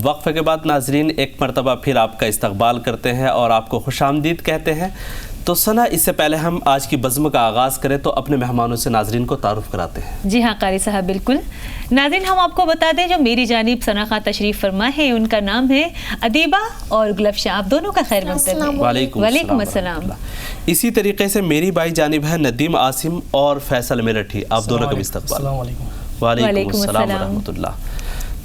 وقفے کے بعد ناظرین ایک مرتبہ پھر آپ کا استقبال کرتے ہیں اور آپ کو خوش آمدید کہتے ہیں۔ تو ثنا، اس سے پہلے ہم آج کی بزم کا آغاز کریں تو اپنے مہمانوں سے ناظرین کو تعارف کراتے ہیں۔ جی ہاں قاری صاحب، بالکل ناظرین، ہم آپ کو بتا دیں جو میری جانب ثنا خان تشریف فرما ہے ان کا نام ہے ادیبہ اور گلفشاں، آپ دونوں کا خیر مقدم ہے۔ وعلیکم السلام۔ اسی طریقے سے میری بائی جانب ہے ندیم عاصم اور فیصل میرٹھی، آپ دونوں کا بھی استقبال۔ وعلیکم السلام ورحمۃ اللہ۔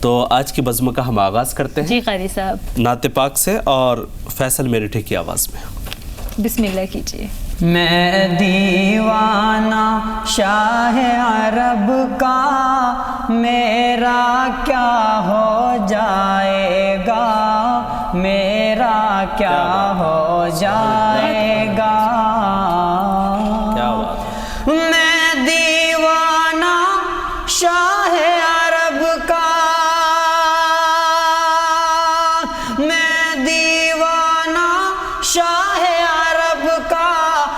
تو آج کی بزم کا ہم آغاز کرتے ہیں جی قاری صاحب، نعت پاک سے اور فیصل میرٹھی کی آواز میں۔ بسم اللہ کیجیے۔ میں دیوانہ شاہ عرب کا، میرا کیا ہو جائے گا، میرا کیا ہو جائے گا۔ میں دیوانہ شاہ عرب کا، میں دیوانہ شاہ عرب کا،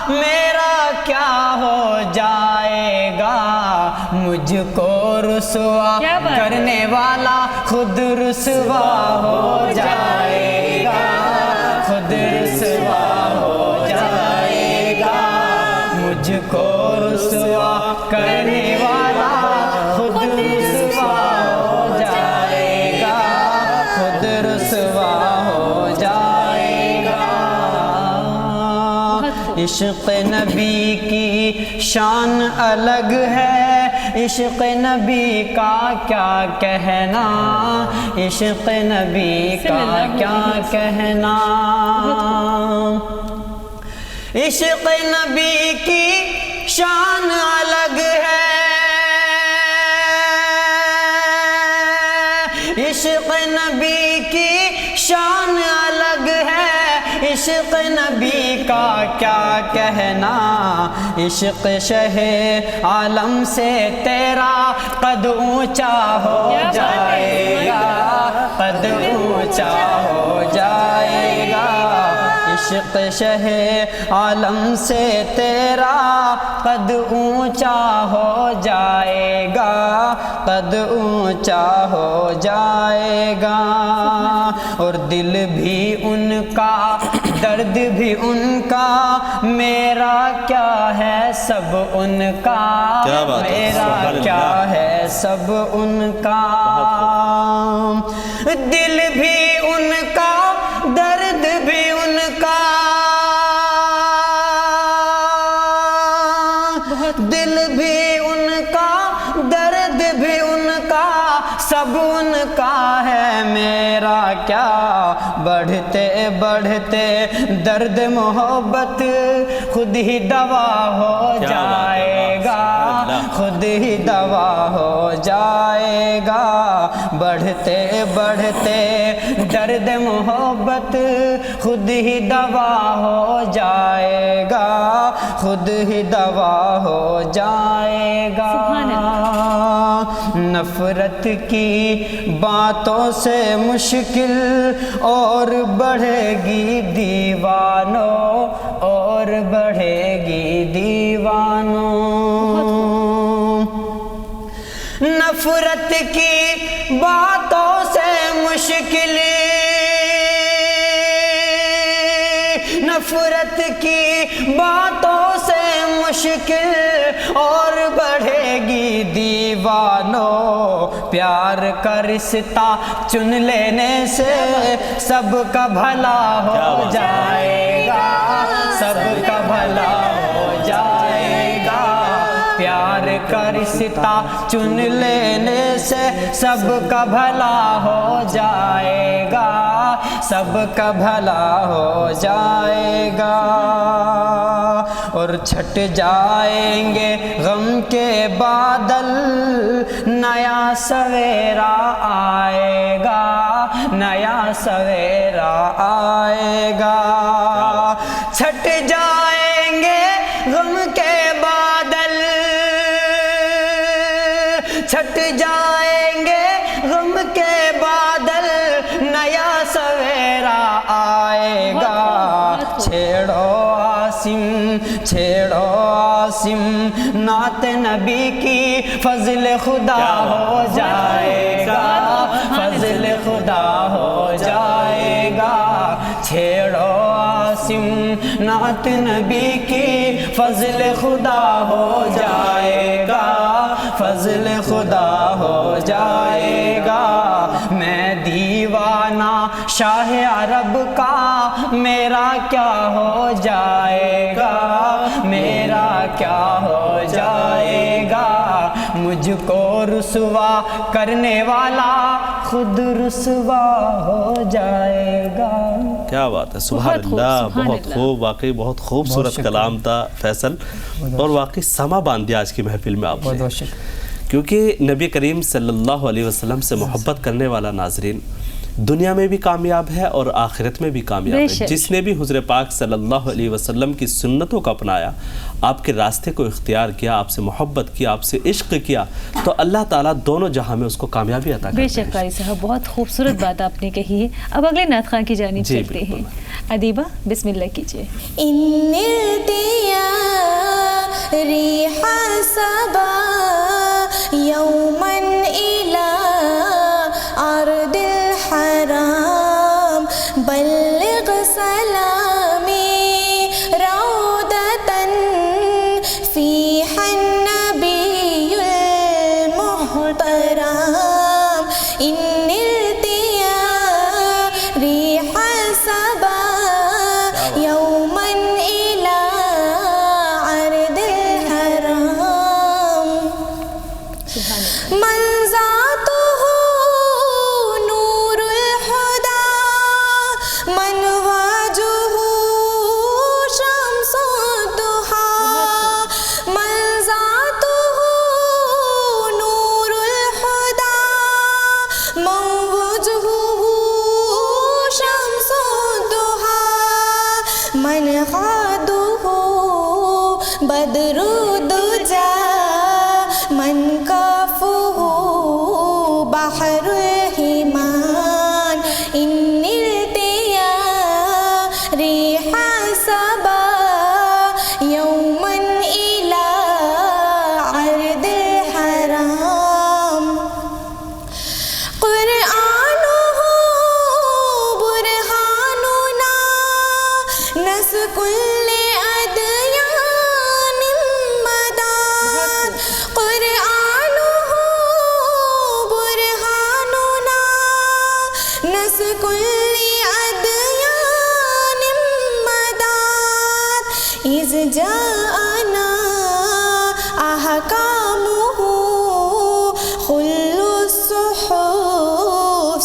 میرا کیا ہو جائے گا۔ مجھ کو رسوا کرنے والا خود رسوا ہو جائے گا، خود رسوا ہو جائے گا۔ مجھ کو رسوا کرنے والا خود رسوا ہو جائے گا، خود رسوا ہو جائے گا۔ عشق نبی کی شان الگ ہے، عشق نبی کا کیا کہنا، عشق نبی کا کیا کہنا۔ عشق نبی کی شان الگ ہے، عشق نبی کی شان الگ ہے، عشق نبی کا کیا کہنا۔ عشق شہ عالم سے تیرا قد اونچا ہو جائے گا، قد اونچا ہو جائے گا۔ عشق شہ عالم سے تیرا قد اونچا ہو جائے گا، قد اونچا ہو جائے گا۔ اور دل بھی ان کا، درد بھی ان کا، میرا کیا ہے سب ان کا، میرا کیا ہے سب ان کا۔ دل بھی ان کا، درد بھی ان کا، دل بھی ان کا، درد بھی ان کا، سب ان کا ہے، میرا کیا۔ بڑھتے بڑھتے درد محبت خود ہی دوا ہو جائے گا، خود ہی دوا ہو جائے گا۔ بڑھتے بڑھتے درد محبت خود ہی دوا ہو جائے گا، خود ہی دوا ہو جائے گا۔ نفرت کی باتوں سے مشکل اور بڑھے گی دیوانوں، اور بڑھے گی دیوانوں۔ نفرت کی باتوں سے مشکل، نفرت کی باتوں سے مشکل اور بڑھے گی دیوانوں۔ پیار کا رشتہ چن لینے سے سب کا بھلا ہو جائے گا، سب کا بھلا ہو جائے گا۔ پیار کا رشتہ چن لینے سے سب کا بھلا ہو جائے گا، سب کا بھلا ہو جائے گا۔ اور چھٹ جائیں گے غم کے بادل، نیا سویرا آئے گا، نیا سویرا آئے گا۔ چھٹ جائیں گے غم کے بادل، چھٹ جائیں گے غم کے بادل، نیا سویرا آئے گا۔ چھیڑو عاصم، چھیڑو عاصم، نعت نبی کی فضل خدا ہو جائے گا، فضل خدا ہو جائے گا. چھیڑو عاصم نعت نبی کی فضل خدا ہو جائے گا, فضل خدا ہو جائے گا. میں دیوانہ شاہ عرب کا میرا کیا ہو جائے گا, میرا کیا ہو جائے گا. مجھ کو رسوا کرنے والا خود رسوا ہو جائے گا. کیا بات ہے, سبحان اللہ, بہت خوب, واقعی بہت خوبصورت کلام تھا فیصل, اور واقعی سما باندھ دیا آج کی محفل میں آپ نے, کیونکہ نبی کریم صلی اللہ علیہ وسلم سے محبت کرنے والا ناظرین دنیا میں بھی کامیاب ہے اور آخرت میں بھی کامیاب ہے. جس نے بھی حضور پاک صلی اللہ علیہ وسلم کی سنتوں کو اپنایا, آپ کے راستے کو اختیار کیا, آپ سے محبت کیا, آپ سے عشق کیا, تو اللہ تعالیٰ دونوں جہاں میں اس کو کامیابی عطا کرتے ہیں. بے شک قاری صاحب, بہت خوبصورت بات آپ نے کہی ہے. اب اگلے نعت خواں کی جانب چلتے ہیں. ادیبہ بسم اللہ کیجیے. ریح صبا یومن الی ارض الحرام بلغ سلامی روضۃ فیہا النبی المحترم. ان التیا ریح صبا یومن الی ارض الحرام من ذاتہ نور الہدی من وجہہ شمس الضحیٰ من ذاتہ نور الہدی من وجہہ شمس الضحیٰ من خدہ بدر الدجی من کفہ بحر الحمان. ان التیا ریح صبا یومن الی ارض الحرام قرآنہ برہاننا نسک الادیان مداد. قرآنہ برہاننا نسک الادیان مداد. اذ جاءنا احکامہ خل الصحف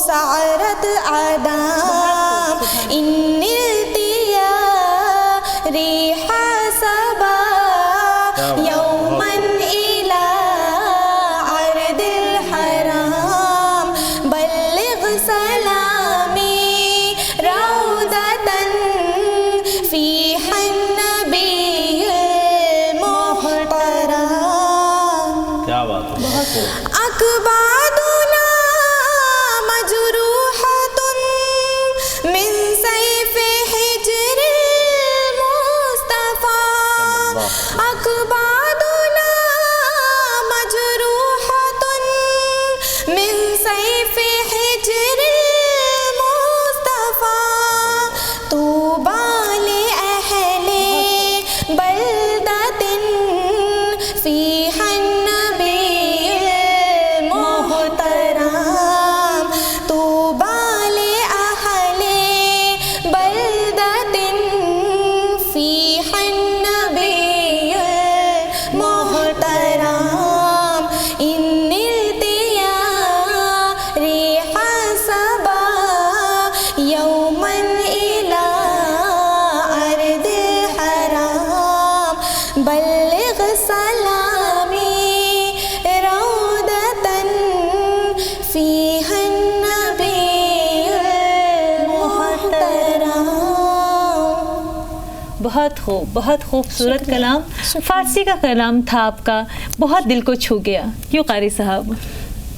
سعرت عدام. ان التیا ریح صبا یومن الی ارض الحرام بلغ سلامی روضۃ فیہا النبی المحترم. کیا بات ہے, بہت خوب. اکبادنا مجروحۃ من سیف حجر المصطفیٰ. اکبادنا مجروحۃ من سیف حجر المصطفیٰ. طوبی لأہل بلدۃ فیہا النبی المحترم. طوبی لأہل بلدۃ فیہا النبی المحترم. ان التیا ریح صبا یومن الی ارض الحرام بلغ سلامی روضۃ فیہا النبی المحترم. بہت خوب, بہت خوبصورت کلام. فارسی کا کلام تھا آپ کا, بہت دل کو چھو گیا. کیوں قاری صاحب؟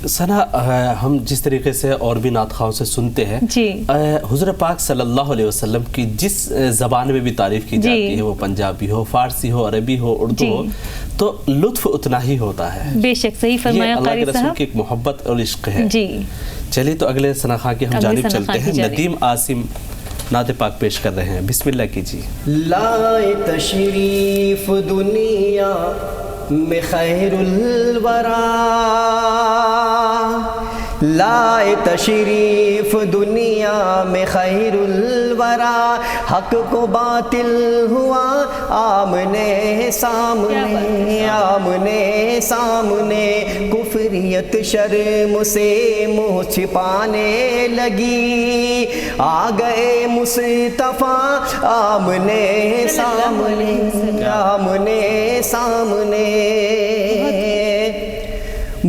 سنا ہم جس طریقے سے اور بھی نعت خواہوں سے سنتے ہیں جی حضور پاک صلی اللہ علیہ وسلم کی جس زبان میں بھی تعریف کی جاتی ہے، وہ پنجابی ہو، فارسی ہو، عربی ہو، اردو ہو، تو لطف اتنا ہی ہوتا ہے. بے شک صحیح فرمایا اللہ کے قاری رسول صاحب. کی ایک محبت اور عشق ہے. جی چلیے تو اگلے ثنا خواں کی ہم جانب چلتے ہیں. ندیم عاصم نعت پاک پیش کر رہے ہیں، بسم اللہ کیجیے. لائے تشریف دنیا میں خیر الورا، لائے تشریف دنیا میں خیر الورا، حق کو باطل ہوا آمنے سامنے، آمنے سامنے، کفریت شرم سے منہ چھپانے لگی، آ گئے مصطفیٰ آمنے سامنے، آمنے سامنے.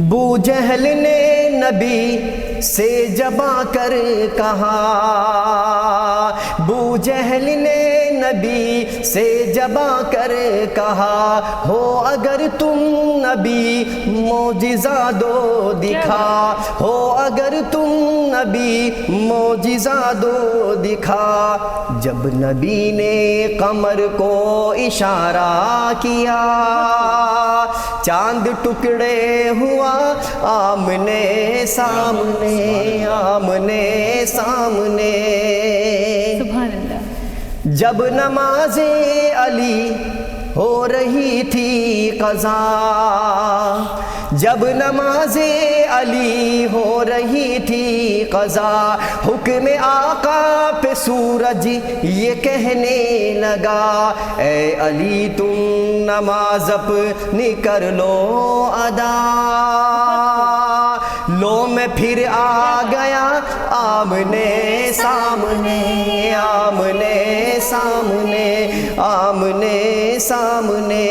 بو جہل نے نبی سے جب آ کر کہا، بو جہل نے نبی سے جب آ کر کہا، ہو اگر تم نبی معجزہ دو دکھا، ہو اگر تم نبی معجزہ دو دکھا. جب نبی نے قمر کو اشارہ کیا، چاند ٹکڑے ہوا آمنے سامنے، آمنے سامنے. سبحان اللہ. جب نماز علی ہو رہی تھی قضا، جب نماز علی ہو رہی تھی قضا، حکم آقا پہ سورج یہ کہنے لگا، اے علی تم نماز اپنی کر لو ادا. لو میں پھر آ گیا آمنے سامنے، آمنے سامنے، آمنے سامنے.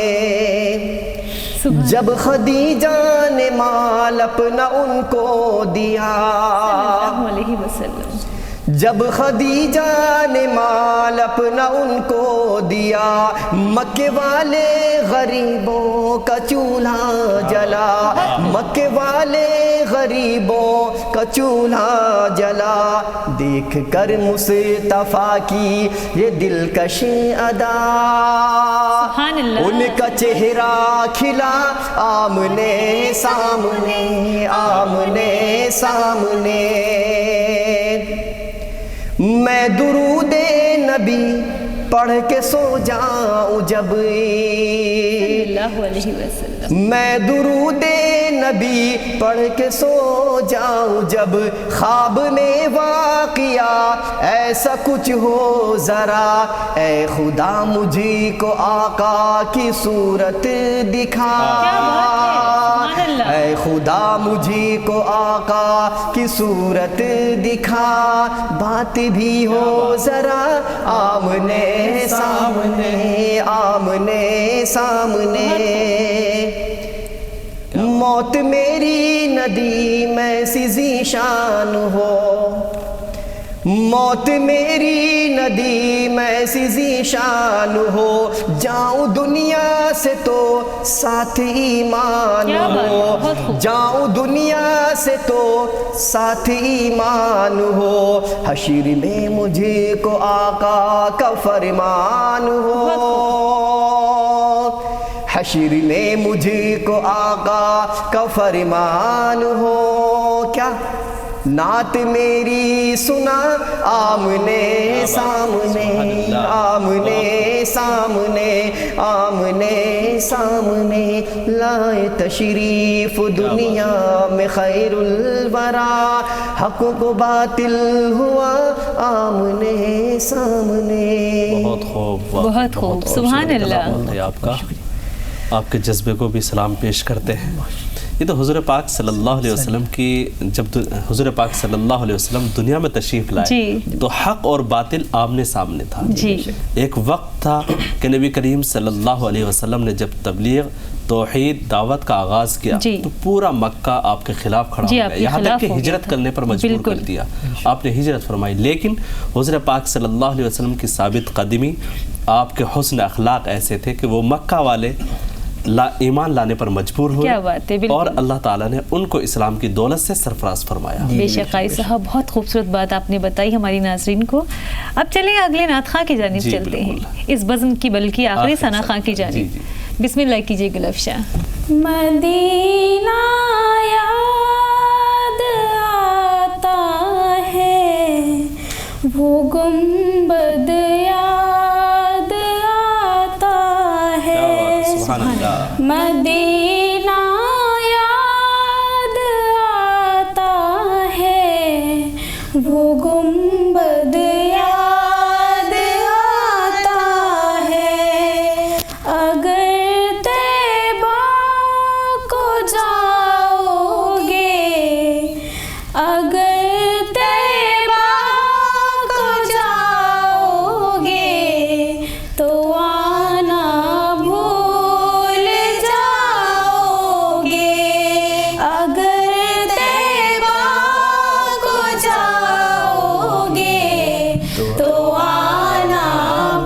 جب خدیجہ نے مال اپنا ان کو دیا، صلی اللہ علیہ وسلم، جب خدیجہ نے مال اپنا ان کو دیا، مکے والے غریبوں کا چولہا جلا، مکے والے غریبوں کا چولہا جلا. دیکھ کر مصطفیٰ کی یہ دلکش ادا، سبحان اللہ، ان کا چہرہ کھلا آمنے سامنے، آمنے سامنے. میں درود نبی پڑھ کے سو جاؤں جب، صلی اللہ علیہ وسلم، میں درود نبی پڑھ کے سو جاؤں جب، خواب میں واقعہ ایسا کچھ ہو ذرا، اے خدا مجھے کو آقا کی صورت دکھا، اے خدا مجھے کو آقا کی صورت دکھا. بات بھی ہو ذرا آمنے سامنے، آمنے سامنے. موت میری ندیم ایسی ذیشان ہو، موت میری ندیم ایسی ذیشان ہو، جاؤں دنیا سے تو ساتھ ایمان ہو، جاؤں دنیا سے تو ساتھ ایمان ہو. حشر میں مجھے کو آقا کا فرمان ہو، حشر میں مجھے کو آقا کا فرمان ہو. کیا نعت میری سنا آمنے سامنے، آمنے سامنے، آمنے سامنے. لائے تشریف دنیا میں خیر الورا، حق کو باطل ہوا آمنے سامنے. بہت خوب، بہت خوب، سبحان اللہ. آپ کا، آپ کے جذبے کو بھی سلام پیش کرتے ہیں. یہ تو حضور پاک صلی اللہ علیہ وسلم کی، جب حضور پاک صلی اللہ علیہ وسلم دنیا میں تشریف لائے تو حق اور باطل آمنے سامنے تھا. ایک وقت تھا کہ نبی کریم صلی اللہ علیہ وسلم نے جب تبلیغ، توحید، دعوت کا آغاز کیا تو پورا مکہ آپ کے خلاف کھڑا ہو گیا، یہاں تک کہ ہجرت کرنے پر مجبور کر دیا. آپ نے ہجرت فرمائی، لیکن حضور پاک صلی اللہ علیہ وسلم کی ثابت قدمی، آپ کے حسن اخلاق ایسے تھے کہ وہ مکہ والے ایمان لانے پر مجبور ہوئے. کیا بات ہے. اور اللہ تعالیٰ نے ان کو اسلام کی دولت سے سرفراز فرمایا. بے شک قاری صاحب بہت خوبصورت بات آپ نے بتائی ہماری ناظرین کو. اب چلیں اگلے نعت خواں کی جانب چلتے ہیں, اس بزم کی بلکہ آخری ثنا خواں کی جانب. بسم اللہ کیجئے گلفشاں. مدینہ یاد آتا ہے, وہ گنبد یاد آتا ہے, مدینہ یاد آتا ہے, وہ گنبد یاد آتا ہے. اگر طیبہ کو جاؤ گے, اگر طیبہ کو جاؤ گے, تو آنا بھول جاؤ گے. اگر طیبہ کو جاؤ گے, تو آنا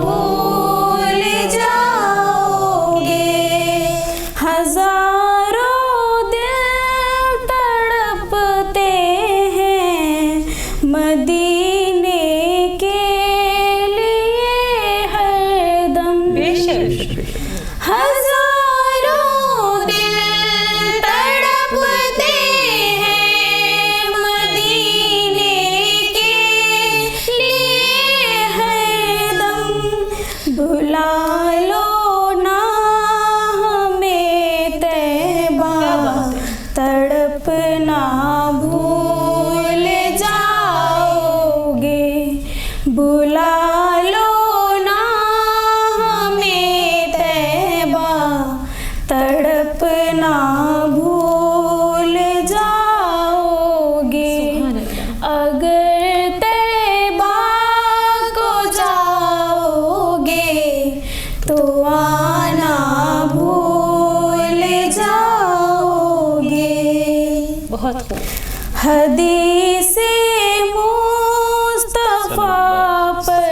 بھول جاؤ گے. ہزاروں دل تڑپتے ہیں مدینے کے لیے ہر دم. ہزاروں دل تڑپتے ہیں مدینے کے لیے ہر دم. بلا لو نا ہمیں طیبہ, تڑپنا بھول جاؤ گے. بلا لو نا ہمیں طیبہ, تڑپنا بھول جاؤ گے. اگر طیبہ کو جاؤ گے, تو آنا بھول جاؤ گے. بہت خوب. حدیث مصطفیٰ پر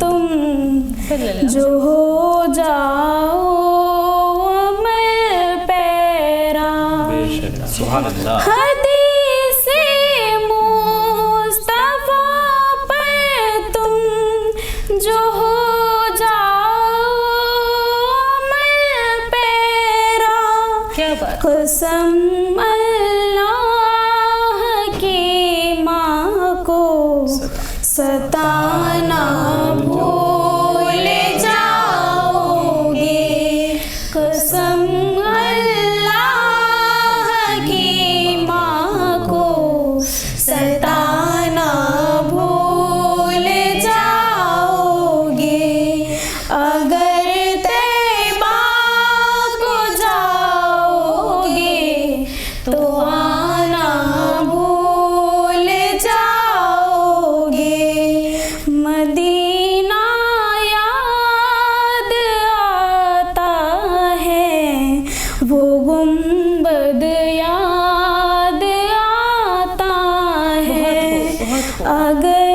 تم جو ہو جاؤ عمل پیرا. سبحان اللہ. حدیث مصطفیٰ پر تم جو ہو جاؤ عمل پیرا. کیا بات. قسم اللہ کی ماں کو ستانا بھول جاؤ گے. قسم اللہ کی ماں کو ستانا بھول جاؤ گے. اگر طیبہ کو جاؤ گے, تو آنا بھول جاؤ گے. مدینہ یاد آتا ہے, وہ گنبد یاد آتا ہے. اگر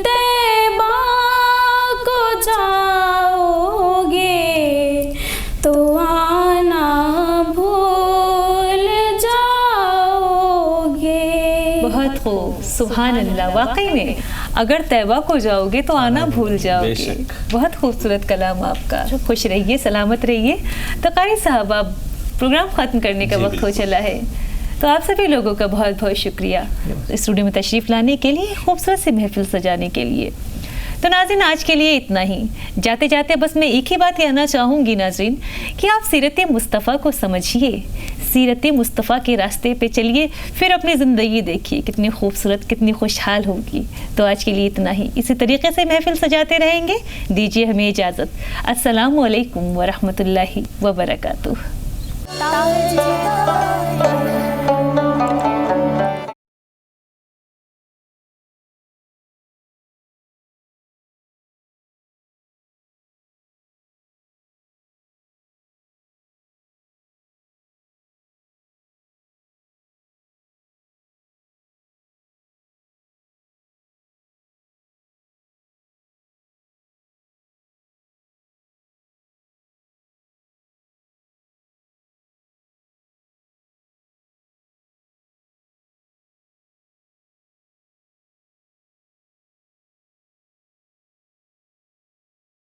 طیبہ کو جاؤ گے, تو آنا بھول جاؤ گے. بہت خوب. سبحان اللہ. واقعی میں اگر طیبہ کو جاؤ گے تو آنا بھول جاؤ گے. بہت خوبصورت کلام آپ کا. خوش رہیے, سلامت رہیے. تو قاری صاحب اب پروگرام ختم کرنے کا وقت ہو چلا ہے, تو آپ سبھی لوگوں کا بہت بہت شکریہ اسٹوڈیو میں تشریف لانے کے لیے, خوبصورت سی محفل سجانے کے لیے. تو ناظرین آج کے لیے اتنا ہی. جاتے جاتے بس میں ایک ہی بات کہنا چاہوں گی ناظرین, کہ آپ سیرت مصطفیٰ کو سمجھیے, سیرت مصطفیٰ کے راستے پہ چلیے, پھر اپنی زندگی دیکھیے کتنی خوبصورت, کتنی خوشحال ہوگی. تو آج کے لیے اتنا ہی. اسی طریقے سے محفل سجاتے رہیں گے. دیجیے ہمیں اجازت. السلام علیکم ورحمۃ اللہ وبرکاتہ.